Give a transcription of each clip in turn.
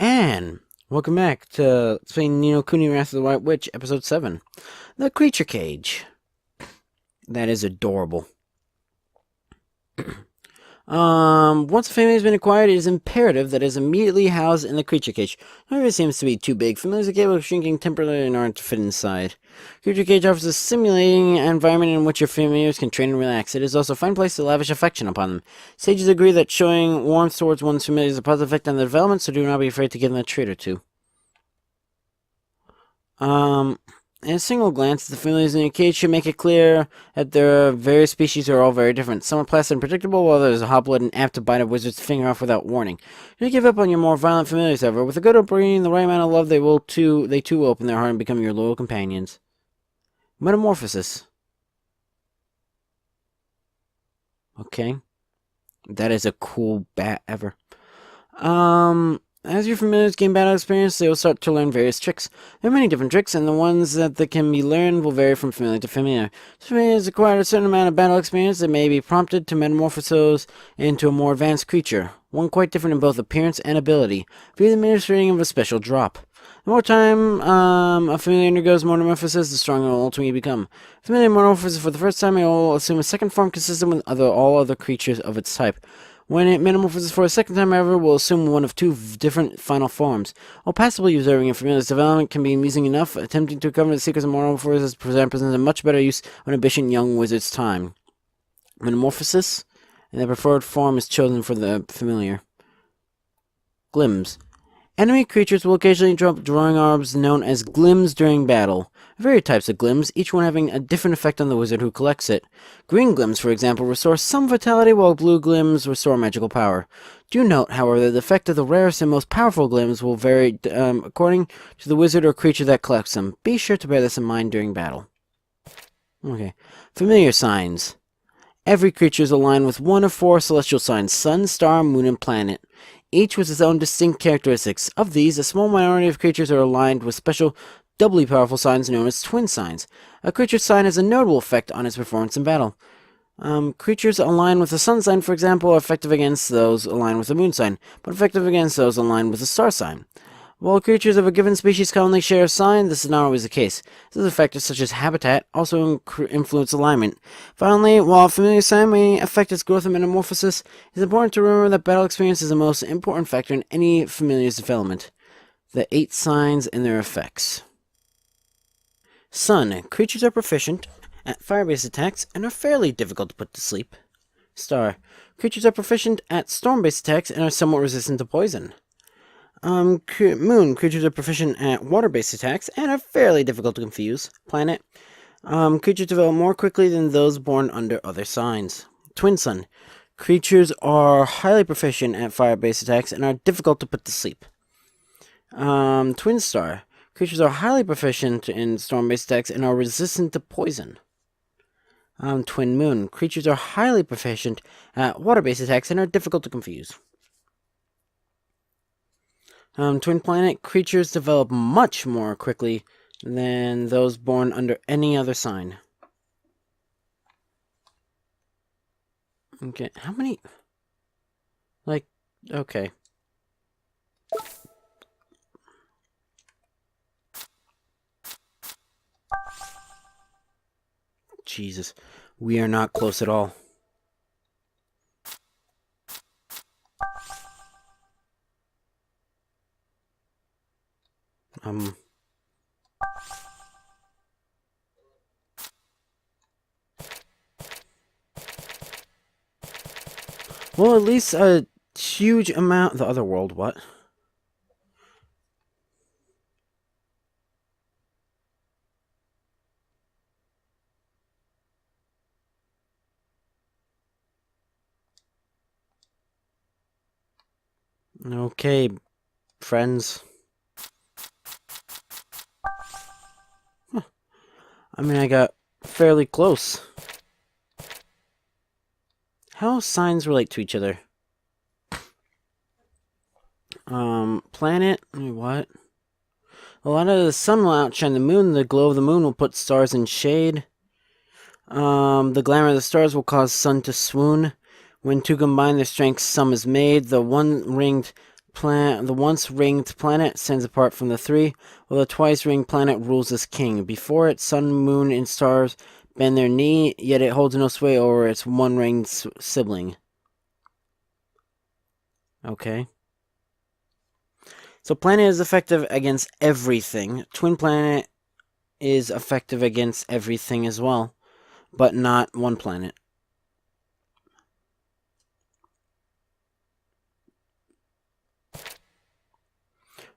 And welcome back to playing Kuni, Wrath of the White Witch, Episode 7. The Creature Cage. That is adorable. Once a family has been acquired, it is imperative that it is immediately housed in the creature cage. However, it seems to be too big. Familiars are capable of shrinking temporarily in order to fit inside. Creature cage offers a stimulating environment in which your familiars can train and relax. It is also a fine place to lavish affection upon them. Sages agree that showing warmth towards one's familiars is a positive effect on their development, so do not be afraid to give them a treat or two. In a single glance, the familiars in your cage should make it clear that their various species are all very different. Some are placid and predictable, while others are hot-blooded and apt to bite a wizard's finger off without warning. Don't give up on your more violent familiars, however. With a good upbringing, the right amount of love, they too will open their heart and become your loyal companions. Metamorphosis. Okay. That is a cool bat ever. As your familiars gain battle experience, they will start to learn various tricks. There are many different tricks, and the ones that can be learned will vary from familiar to familiar. If familiars acquire a certain amount of battle experience, they may be prompted to metamorphose into a more advanced creature, one quite different in both appearance and ability, via the administering of a special drop. The more time a familiar undergoes metamorphosis, the stronger it will ultimately become. Familiar metamorphosis for the first time, it will assume a second form consistent with all other creatures of its type. When it metamorphoses for a second time, however, will assume one of two different final forms. While passively observing a familiar's development can be amusing enough, attempting to uncover the secrets of metamorphosis presents a much better use of an ambitious young wizard's time. Metamorphosis, and the preferred form is chosen for the familiar. Glims. Enemy creatures will occasionally drop drawing orbs known as glims during battle. Various types of glims, each one having a different effect on the wizard who collects it. Green glims, for example, restore some vitality, while blue glims restore magical power. Do note, however, that the effect of the rarest and most powerful glims will vary according to the wizard or creature that collects them. Be sure to bear this in mind during battle. Okay. Familiar signs. Every creature is aligned with one of four celestial signs: sun, star, moon, and planet. Each with its own distinct characteristics. Of these, a small minority of creatures are aligned with special, doubly powerful signs known as twin signs. A creature's sign has a notable effect on its performance in battle. Creatures aligned with the sun sign, for example, are effective against those aligned with the moon sign, but effective against those aligned with the star sign. While creatures of a given species commonly share a sign, this is not always the case. These factors such as habitat also influence alignment. Finally, while a familiar sign may affect its growth and metamorphosis, it is important to remember that battle experience is the most important factor in any familiar's development. The 8 signs and their effects. Sun. Creatures are proficient at fire-based attacks and are fairly difficult to put to sleep. Star. Creatures are proficient at storm-based attacks and are somewhat resistant to poison. Moon. Creatures are proficient at water-based attacks and are fairly difficult to confuse. Planet. Creatures develop more quickly than those born under other signs. Twin Sun. Creatures are highly proficient at fire-based attacks and are difficult to put to sleep. Twin Star. Creatures are highly proficient in storm-based attacks and are resistant to poison. Twin Moon. Creatures are highly proficient at water-based attacks and are difficult to confuse. Twin Planet. Creatures develop much more quickly than those born under any other sign. Okay, how many? Okay. Jesus, we are not close at all. Well, at least a huge amount... The other world, what? Okay, friends. Huh. I mean, I got fairly close. How signs relate to each other? Planet? What? A lot of the sun will outshine the moon. The glow of the moon will put stars in shade. The glamour of the stars will cause sun to swoon. When two combine their strengths, sum is made. The one-ringed the once ringed planet stands apart from the three, while the twice ringed planet rules as king. Before it, sun, moon, and stars bend their knee, yet it holds no sway over its one ringed sibling. Okay. So planet is effective against everything. Twin planet is effective against everything as well, but not one planet.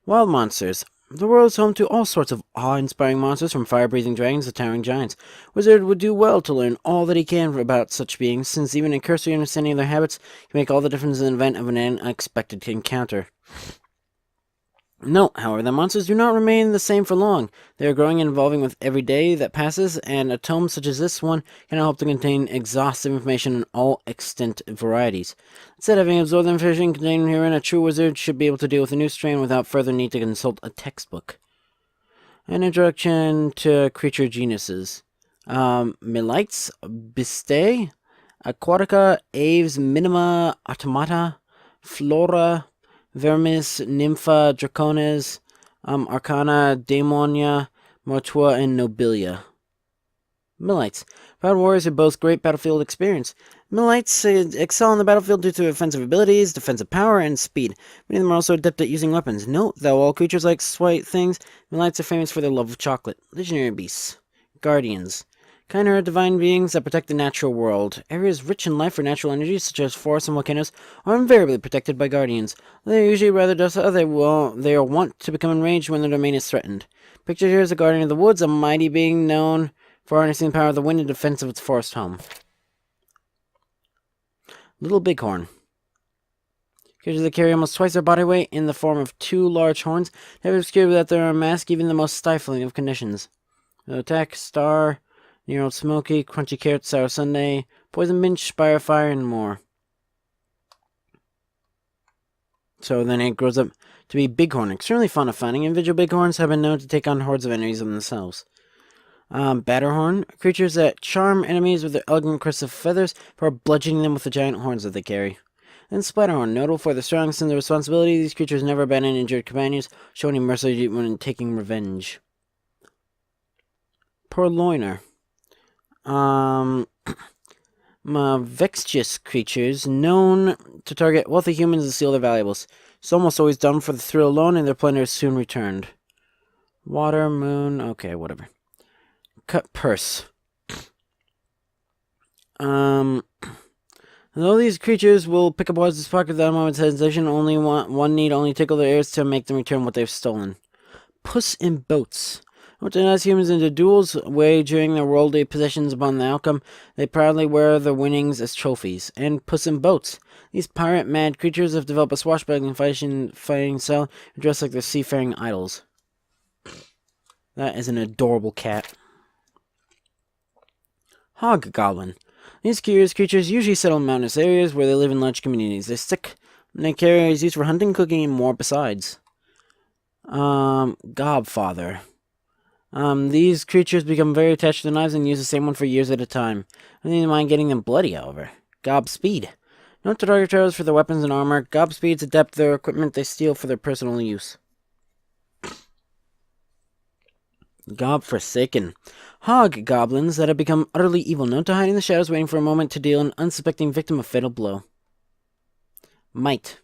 Wild monsters. The world is home to all sorts of awe-inspiring monsters, from fire-breathing dragons to towering giants. Wizard would do well to learn all that he can about such beings, since even a cursory understanding of their habits can make all the difference in the event of an unexpected encounter. Note, however, that monsters do not remain the same for long. They are growing and evolving with every day that passes, and a tome such as this one cannot hope to contain exhaustive information on all extant varieties. Instead, having absorbed the information contained herein, a true wizard should be able to deal with a new strain without further need to consult a textbook. An introduction to creature genuses. Milites, Bistae, Aquatica, Aves, Minima, Automata, Flora, Vermis, Nympha, Dracones, Arcana, Daemonia, Mortua, and Nobilia. Millites. Proud warriors who boast great battlefield experience. Millites excel on the battlefield due to offensive abilities, defensive power, and speed. Many of them are also adept at using weapons. Note, though all creatures like white things, Millites are famous for their love of chocolate. Legendary beasts. Guardians. Kind-hearted divine beings that protect the natural world. Areas rich in life or natural energies, such as forests and volcanoes, are invariably protected by guardians. They are usually rather docile. They are wont to become enraged when their domain is threatened. Pictured here is a guardian of the woods, a mighty being known for harnessing the power of the wind in defense of its forest home. Little Bighorn. Creatures that carry almost twice their body weight in the form of two large horns, never obscured that they are mask even the most stifling of conditions. No attack, star, Near Old Smoky, Crunchy Carrot, Sour Sundae, Poison Minch, Spire Fire, and more. So then it grows up to be Bighorn. Extremely fond of fighting. Individual Bighorns have been known to take on hordes of enemies of themselves. Batterhorn. Creatures that charm enemies with their elegant crests of feathers for bludgeoning them with the giant horns that they carry. Then Splatterhorn. Notable for their strong sense of responsibility, these creatures never abandon injured companions, showing mercy when taking revenge. Purloiner. Vextious creatures known to target wealthy humans and steal their valuables. It's almost always done for the thrill alone, and their plunder is soon returned. Water, moon, okay, whatever. Cut purse. Though these creatures will pick up what's pocket without a moment's hesitation, one need only tickle their ears to make them return what they've stolen. Puss in boats. Which denies humans into duels, wagering their worldly possessions upon the outcome. They proudly wear their winnings as trophies. And Puss in Boats. These pirate-mad creatures have developed a swashbuckling fighting style and dress like their seafaring idols. That is an adorable cat. Hog Goblin. These curious creatures usually settle in mountainous areas where they live in large communities. They stick and they carry is used for hunting, cooking, and more besides. Gobfather. These creatures become very attached to the knives and use the same one for years at a time. I don't mind getting them bloody, however. Gobspeed. Note to target trailers for their weapons and armor. Gobspeeds adapt their equipment they steal for their personal use. Godforsaken. Hog goblins that have become utterly evil, known to hide in the shadows, waiting for a moment to deal an unsuspecting victim a fatal blow. Might.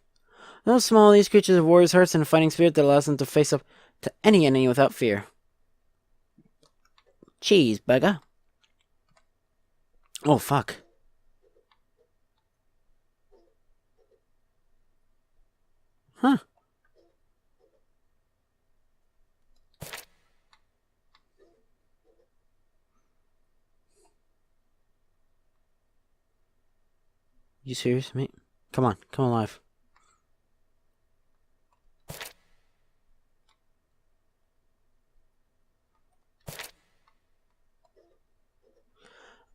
Though small, these creatures have warriors' hearts and a fighting spirit that allows them to face up to any enemy without fear. Cheeseburger. Oh, fuck. Huh. You serious, mate? Come on, come alive.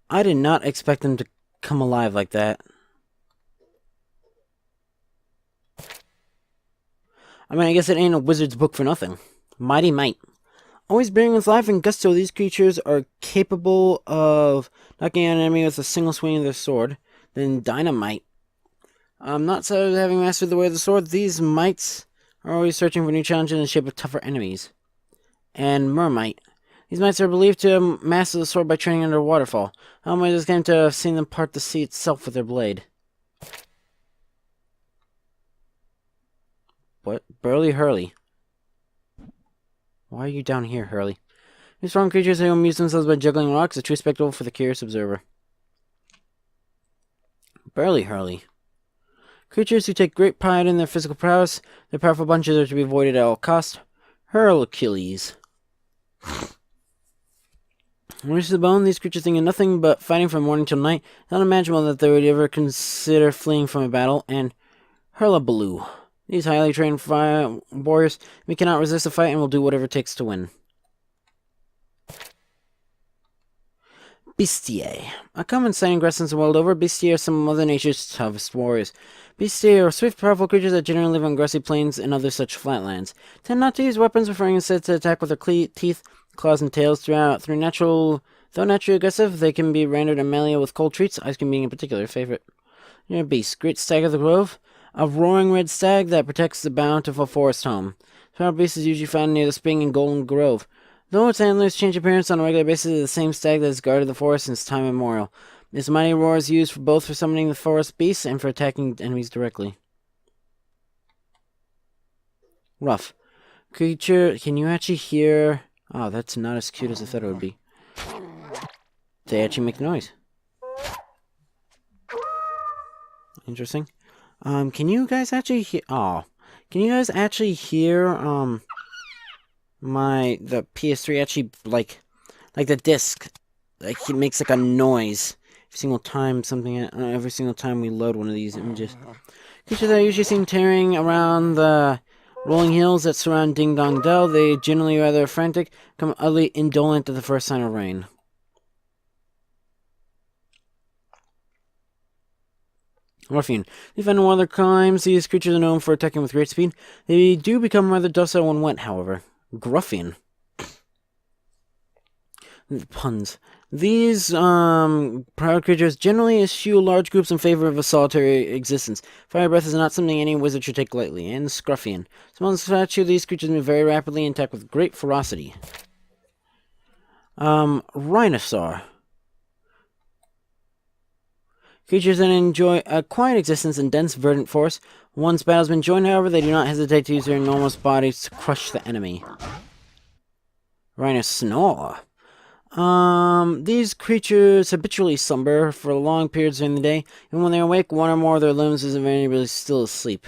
I did not expect them to come alive like that. I mean, I guess it ain't a wizard's book for nothing. Mighty Might. Always bearing with life and gusto, these creatures are capable of knocking out an enemy with a single swing of their sword. Then Dynamite. Not so having mastered the way of the sword, these mites are always searching for new challenges in the shape of tougher enemies. And Mermite. These mites are believed to have mastered the sword by training under a waterfall. How might just claim to have seen them part the sea itself with their blade? What? Burly Hurley. Why are you down here, Hurley? These strong creatures who amuse themselves by juggling rocks, a true spectacle for the curious observer. Burly Hurley. Creatures who take great pride in their physical prowess. Their powerful bunches are to be avoided at all costs. Hurlachilles. Reach the bone, these creatures think of nothing but fighting from morning till night. It's unimaginable that they would ever consider fleeing from a battle. And Hurlabaloo. These highly trained warriors, we cannot resist a fight and will do whatever it takes to win. Bestiae. A common sight in grasslands the world over, Bestiae are some of Mother Nature's toughest warriors. Bestiae are swift, powerful creatures that generally live on grassy plains and other such flatlands. Tend not to use weapons, preferring instead to attack with their teeth, claws, and tails. Though naturally aggressive, they can be rendered malleable with cold treats, ice cream being a particular favorite. Your beast, Great Stag of the Grove. A roaring red stag that protects the bountiful forest home. This powerful beast is usually found near the spring in Golden Grove. Though its antlers change appearance on a regular basis, it is the same stag that has guarded the forest since time immemorial. Its mighty roar is used both for summoning the forest beasts and for attacking enemies directly. Rough. Creature, can you actually hear... Oh, that's not as cute as I thought it would be. They actually make noise. Interesting. Can you guys actually hear... Oh. Can you guys actually hear, the PS3 actually, like the disc, like, it makes, like, a noise every single time we load one of these images. Creatures that are usually seen tearing around the rolling hills that surround Ding Dong Dell. They generally are rather frantic, become utterly indolent at the first sign of rain. Ruffian. They find no other crimes. These creatures are known for attacking with great speed. They do become rather docile when wet, however. Gruffian. Puns. These proud creatures generally eschew large groups in favor of a solitary existence. Fire breath is not something any wizard should take lightly. And Scruffian. Small stature, these creatures move very rapidly and attack with great ferocity. Rhinosaur. Creatures that enjoy a quiet existence in dense, verdant forests. Once battles have been joined, however, they do not hesitate to use their enormous bodies to crush the enemy. Rhinosnore. These creatures habitually slumber for long periods during the day, and when they awake, one or more of their limbs is invariably still asleep.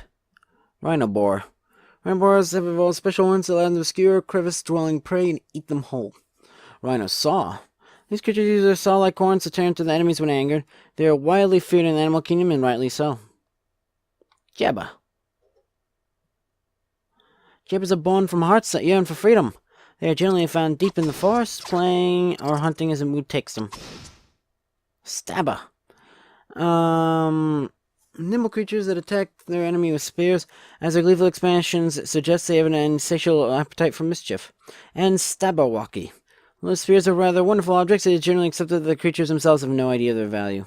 Rhinobore. Rhinobores have evolved special ones that allow them to obscure, crevice-dwelling prey and eat them whole. Rhinosaur. These creatures use their saw-like horns to turn to the enemies when angered. They are widely feared in the animal kingdom, and rightly so. Jabba. Jabbas are born from hearts that yearn for freedom. They are generally found deep in the forest, playing or hunting as the mood takes them. Stabber. Nimble creatures that attack their enemy with spears. As their gleeful expansions suggest, they have an insatiable appetite for mischief. And Stabberwocky. Although spears are rather wonderful objects, it is generally accepted that the creatures themselves have no idea of their value.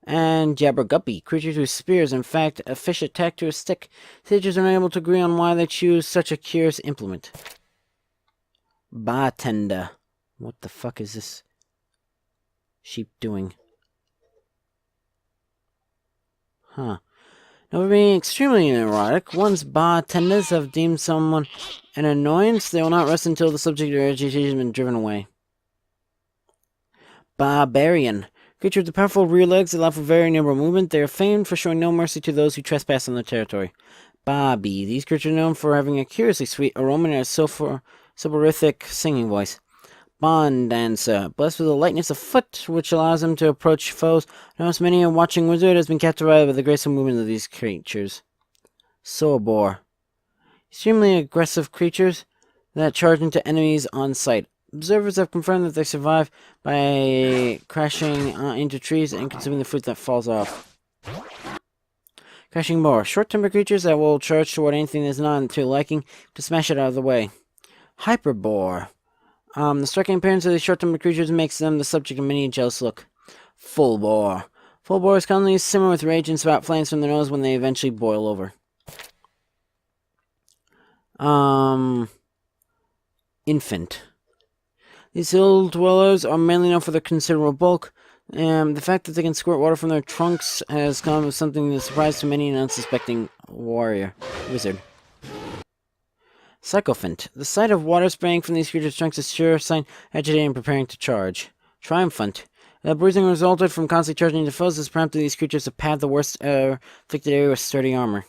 And Jabberguppy, creatures with spears, in fact, a fish attacked to a stick. Sages are unable to agree on why they choose such a curious implement. Bartender. What the fuck is this sheep doing? Huh. Now, for being extremely neurotic, once bartenders have deemed someone an annoyance, they will not rest until the subject of agitation has been driven away. Barbarian. Creatures with powerful rear legs that allow for very nimble movement. They are famed for showing no mercy to those who trespass on their territory. Bobby. These creatures are known for having a curiously sweet aroma and a soporific singing voice. Bond Dancer. Blessed with a lightness of foot, which allows them to approach foes. Notice many a watching wizard has been captivated by the graceful movement of these creatures. Sorbor. Extremely aggressive creatures that charge into enemies on sight. Observers have confirmed that they survive by crashing into trees and consuming the fruit that falls off. Crashing Boar. Short-tempered creatures that will charge toward anything that is not to liking to smash it out of the way. Hyperboar. The striking appearance of these short-tempered creatures makes them the subject of many a jealous look. Full Boar. Full bores commonly simmer with rage and spout flames from their nose when they eventually boil over. Infant. These hill dwellers are mainly known for their considerable bulk. The fact that they can squirt water from their trunks has come as something that surprised to many an unsuspecting wizard. Sycophant. The sight of water spraying from these creatures' trunks is sure sign agitating and preparing to charge. Triumphant. The bruising resulted from constantly charging into foes has prompted these creatures to pad the worst afflicted area with sturdy armor.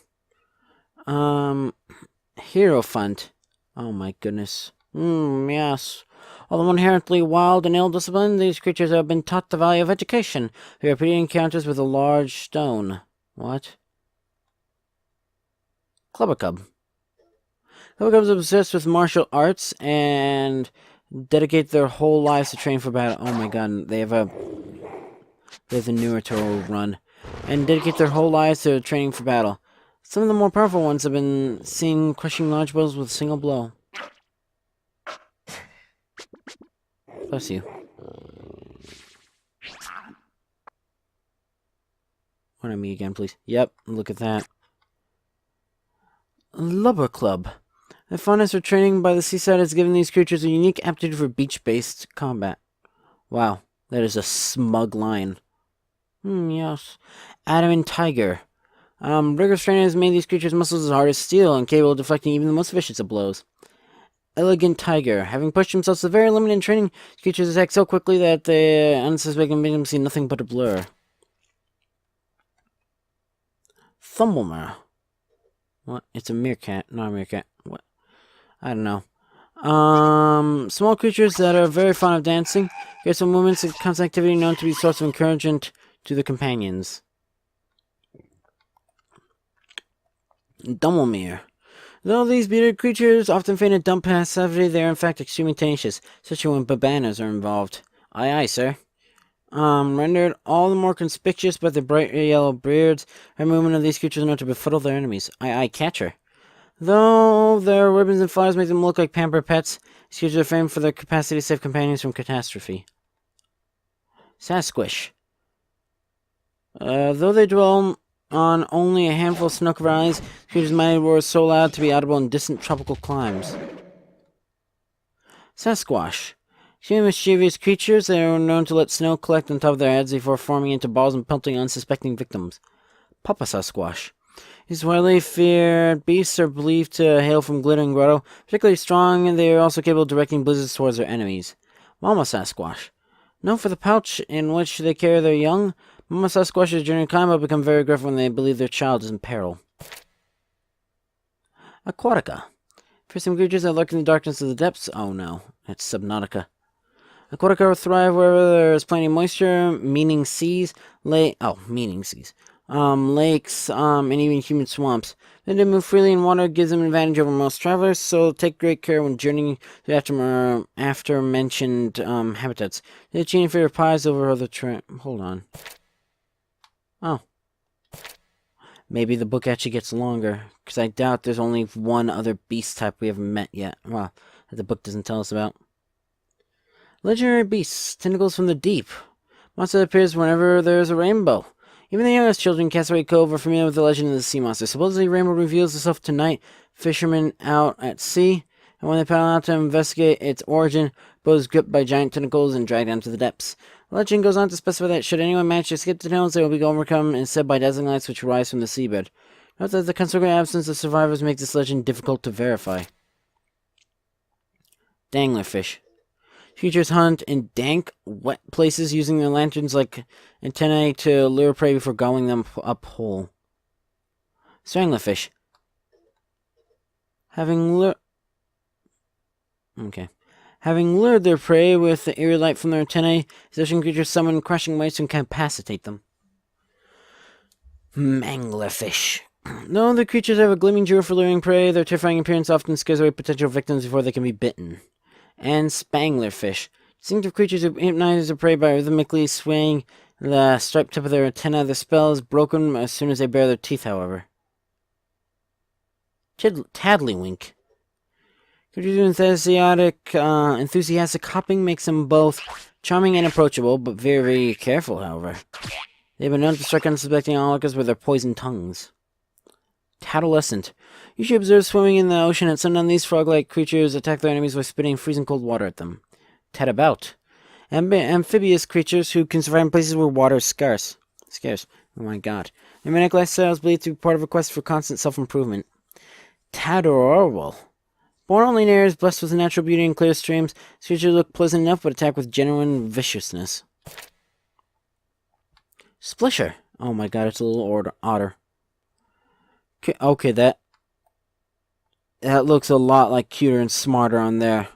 Hierophant. Oh my goodness. Yes. Although inherently wild and ill-disciplined, these creatures have been taught the value of education through repeated encounters with a large stone. What? Clubbercub. Clubbercubs are obsessed with martial arts and dedicate their whole lives to training for battle. Oh my god, they have the newer turtle run. And dedicate their whole lives to training for battle. Some of the more powerful ones have been seen crushing large bulls with a single blow. Bless you. One on me again, please. Yep, look at that. Lubber Club. The fondness for training by the seaside has given these creatures a unique aptitude for beach-based combat. Wow, that is a smug line. Yes. Adamant Tiger. Rigorous training has made these creatures' muscles as hard as steel and capable of deflecting even the most vicious of blows. Elegant Tiger. Having pushed themselves to very limited training, these creatures attack so quickly that the unsuspecting victims see nothing but a blur. Thumblemere. What? It's a meerkat, not a meerkat. What? I don't know. Small creatures that are very fond of dancing. Graceful movements and constant activity known to be a source of encouragement to the companions. Dumblemere. Though these bearded creatures often feign a dumb passivity, they are in fact extremely tenacious, especially when babanas are involved. Aye aye, sir. Rendered all the more conspicuous by the bright yellow beards, the movement of these creatures known to befuddle their enemies. Aye aye, catcher. Though their ribbons and flowers make them look like pampered pets, these creatures are famed for their capacity to save companions from catastrophe. Sasquish. Though they dwell on only a handful of snook valleys, creatures' mighty roars so loud to be audible in distant tropical climes. Sasquatch. Extremely mischievous creatures, they are known to let snow collect on top of their heads before forming into balls and pelting unsuspecting victims. Papa Sasquatch. These widely feared beasts are believed to hail from Glittering Grotto. Particularly strong, and they are also capable of directing blizzards towards their enemies. Mama Sasquatch. Known for the pouch in which they carry their young, Mama Sasquatches during combat become very aggressive when they believe their child is in peril. Aquatica. Fearsome creatures that lurk in the darkness of the depths. Oh no, it's Subnautica. Aquatica will thrive wherever there is plenty of moisture, meaning seas, lakes, and even human swamps. Then they move freely in water gives them an advantage over most travelers, so take great care when journeying to after-mentioned habitats. They're cheating for your pies over other Hold on. Oh. Maybe the book actually gets longer, because I doubt there's only one other beast type we haven't met yet. Well, that the book doesn't tell us about. Legendary beasts, tentacles from the deep. Monster that appears whenever there's a rainbow. Even the youngest children in Castaway Cove are familiar with the legend of the sea monster. Supposedly, rainbow reveals itself to night fishermen out at sea, and when they paddle out to investigate its origin, boats gripped by giant tentacles and dragged down to the depths. The legend goes on to specify that should anyone manage to escape the tunnels, they will be overcome instead by dazzling lights which rise from the seabed. Note that the consequent absence of survivors makes this legend difficult to verify. Danglerfish. Creatures hunt in dank, wet places using their lanterns like antennae to lure prey before gobbling them up whole. Stranglerfish. Having lured their prey with the eerie light from their antennae, these ocean creatures summon crashing waves to incapacitate them. Manglerfish. Though the creatures have a gleaming jewel for luring prey, their terrifying appearance often scares away potential victims before they can be bitten. And Spanglerfish. Distinctive creatures who hypnotize their prey by rhythmically swaying the striped tip of their antenna. Their spell is broken as soon as they bare their teeth, however. Taddlywink. Creatures enthusiastic hopping makes them both charming and approachable, but very, very careful, however. They've been known to strike unsuspecting onlookers with their poisoned tongues. Tadolescent. Usually observed swimming in the ocean at sundown, these frog-like creatures attack their enemies by spitting freezing cold water at them. Tadabout. Amphibious creatures who can survive in places where water is scarce. Oh my god. Their manic lifestyle is believed to be part of a quest for constant self-improvement. Tadorwal. Born only in areas blessed with natural beauty and clear streams, these creatures look pleasant enough but attack with genuine viciousness. Splisher. Oh my god, it's a little otter. Okay, that looks a lot like cuter and smarter on there.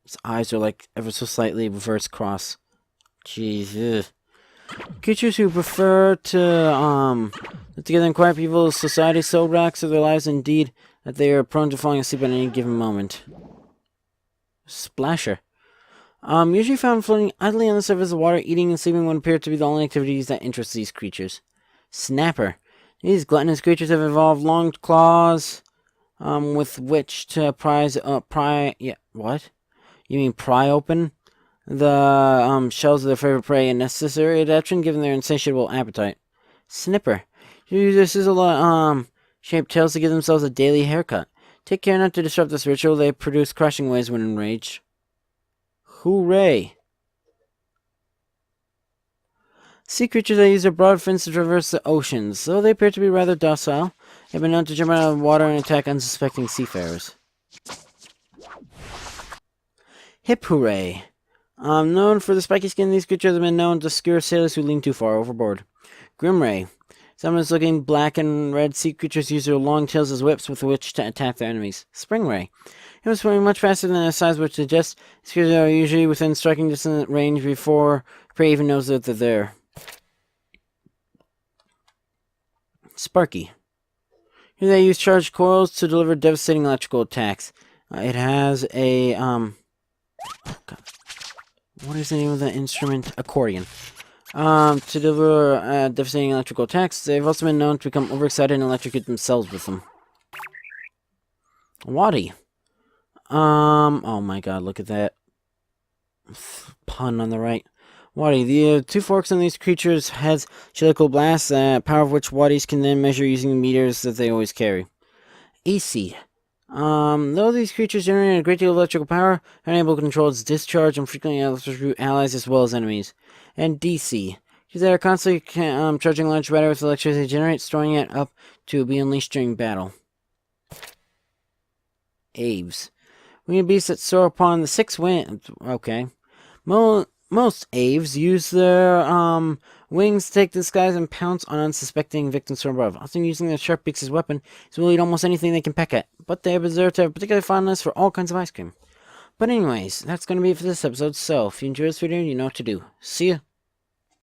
His eyes are like ever so slightly reverse cross. Jeez. Creatures who prefer to live together in quiet people's society so relaxed of their lives indeed that they are prone to falling asleep at any given moment. Splasher. Usually found floating idly on the surface of water, eating and sleeping would appear to be the only activities that interest these creatures. Snapper. These gluttonous creatures have evolved long claws, with which to pry open the shells of their favorite prey, a necessary adaptation given their insatiable appetite. Snipper. This is a lot shaped tails to give themselves a daily haircut. Take care not to disrupt this ritual. They produce crashing waves when enraged. Hooray! Sea creatures that use their broad fins to traverse the oceans. Though they appear to be rather docile, they've been known to jump out of the water and attack unsuspecting seafarers. Hip hooray! Known for the spiky skin, these creatures have been known to skewer sailors who lean too far overboard. Grimray. Ominous-looking black and red sea creatures use their long tails as whips with which to attack their enemies. Springray. It was swimming much faster than their size would suggest. These creatures are usually within striking distance range before prey even knows that they're there. Sparky. Here they use charged coils to deliver devastating electrical attacks. It has a, what is the name of the instrument? Accordion. To deliver devastating electrical attacks. They've also been known to become overexcited and electrocute themselves with them. Waddy. Oh my god, look at that. Pun on the right. Waddy. The two forks on these creatures' heads helical blasts, power of which waddies can then measure using the meters that they always carry. AC. Though these creatures generate a great deal of electrical power, they're unable to control its discharge and frequently electrocute allies as well as enemies. And DC. They are constantly charging a large battery with electricity they generate, storing it up to be unleashed during battle. Aves. Winged beasts that soar upon the six winds. Okay. Most aves use their wings to take to the skies and pounce on unsuspecting victims from above, often using their sharp beaks as weapon. They will eat almost anything they can peck at, but they are observed to have a particular fondness for all kinds of ice cream. But anyways, that's going to be it for this episode, so if you enjoyed this video, you know what to do. See ya!